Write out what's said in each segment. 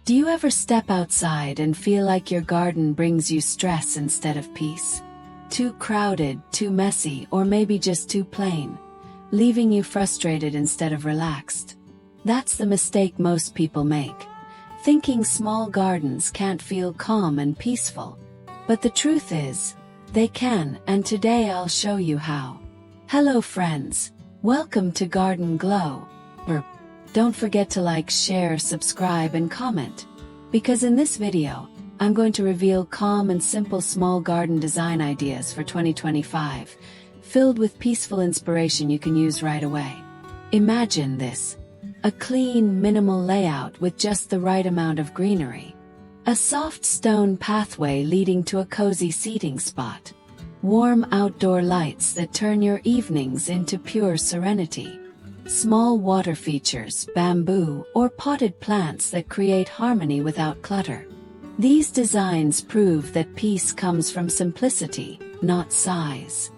Do you ever step outside and feel like your garden brings you stress instead of peace? Too crowded, too messy, or maybe just too plain, leaving you frustrated instead of relaxed? That's the mistake most people make, thinking small gardens can't feel calm and peaceful. But the truth is, they can, and today I'll show you how. Hello friends, welcome to Garden Glow. Don't forget to like, share, subscribe and comment, because in this video, I'm going to reveal calm and simple small garden design ideas for 2025, filled with peaceful inspiration you can use right away. Imagine this: a clean, minimal layout with just the right amount of greenery. A soft stone pathway leading to a cozy seating spot. Warm outdoor lights that turn your evenings into pure serenity. Small water features, bamboo, or potted plants that create harmony without clutter. These designs prove that peace comes from simplicity, not size.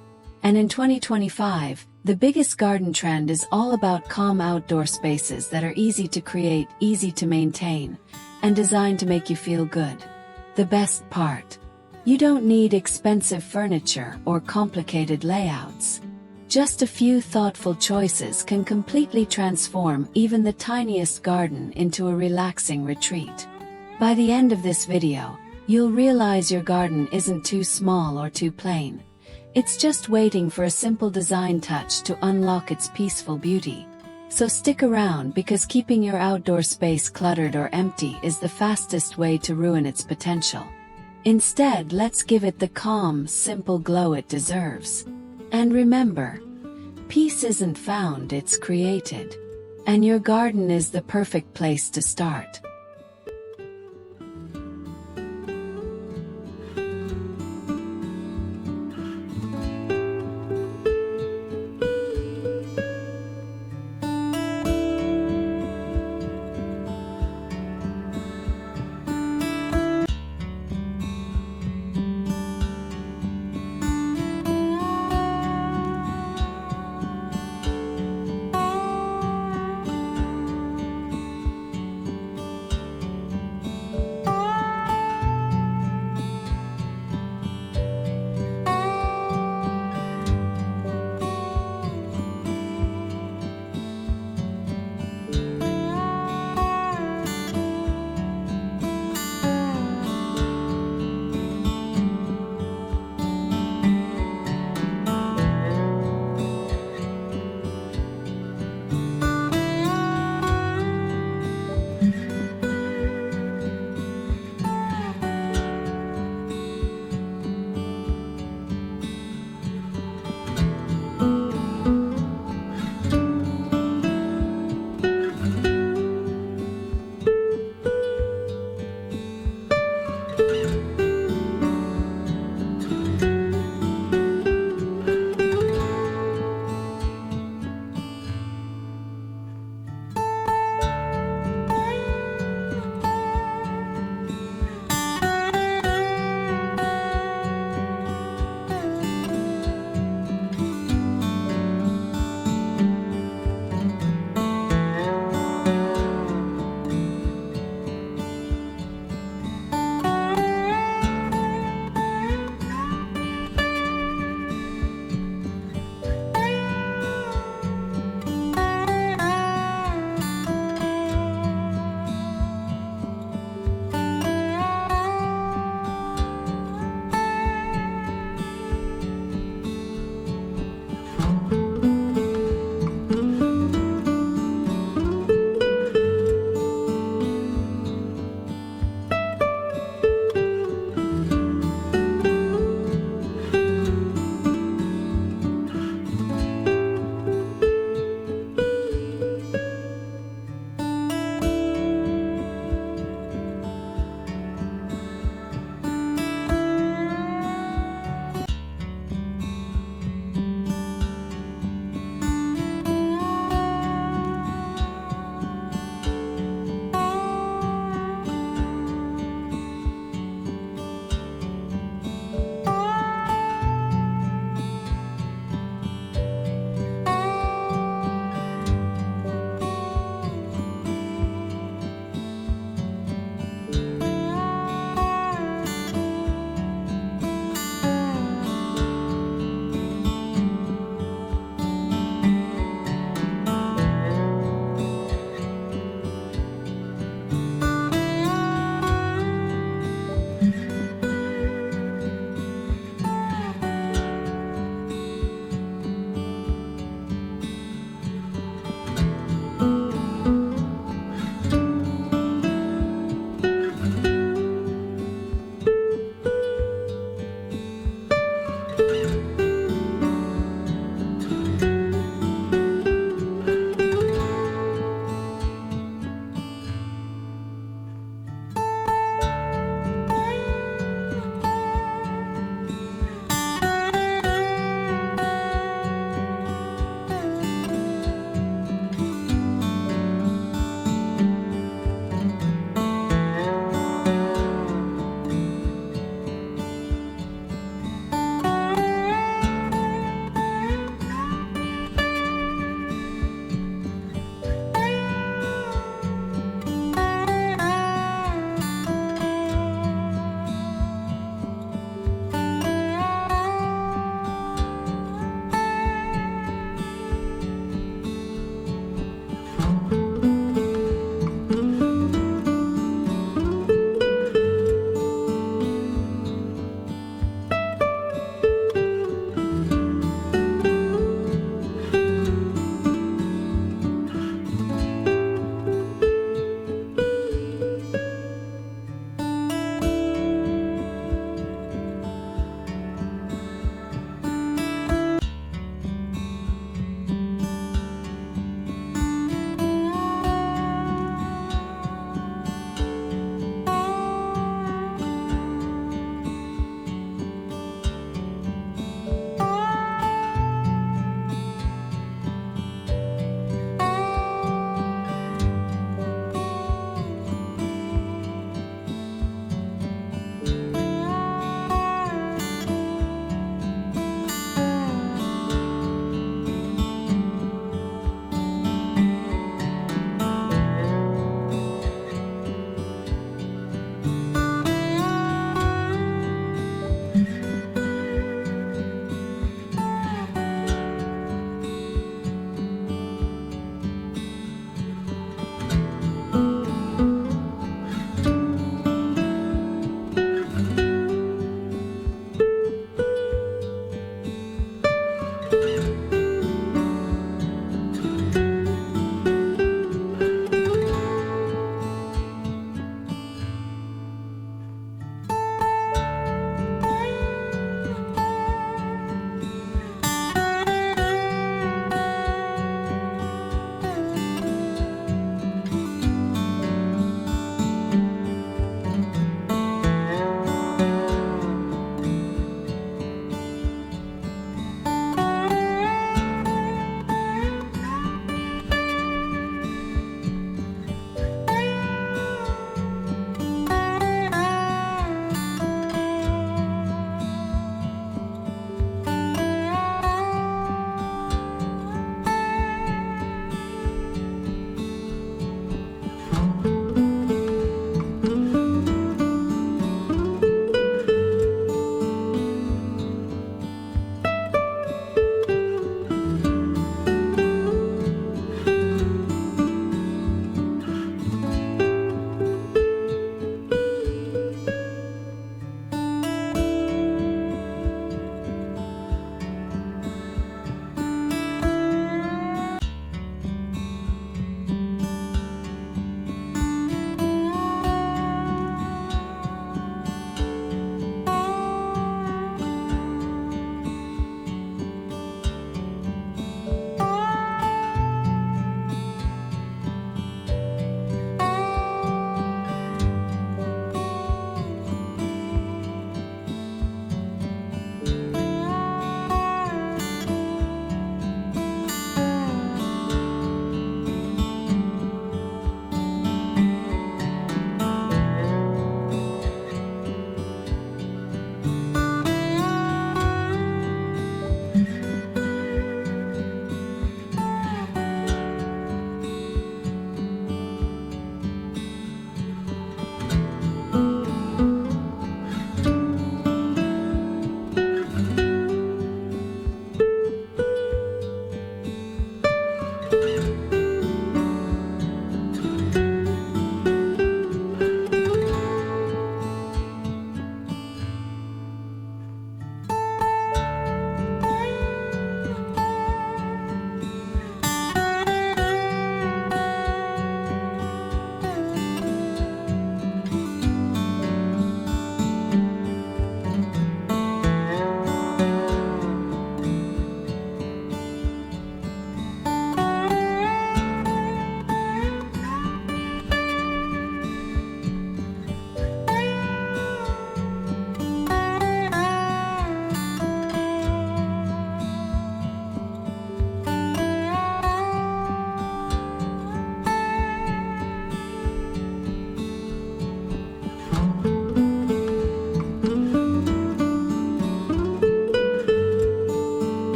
And in 2025, the biggest garden trend is all about calm outdoor spaces that are easy to create, easy to maintain, and designed to make you feel good. The best part: you don't need expensive furniture or complicated layouts. Just a few thoughtful choices can completely transform even the tiniest garden into a relaxing retreat. By the end of this video, you'll realize your garden isn't too small or too plain. It's just waiting for a simple design touch to unlock its peaceful beauty. So stick around, because keeping your outdoor space cluttered or empty is the fastest way to ruin its potential. Instead, let's give it the calm, simple glow it deserves. And remember, peace isn't found, it's created. And your garden is the perfect place to start.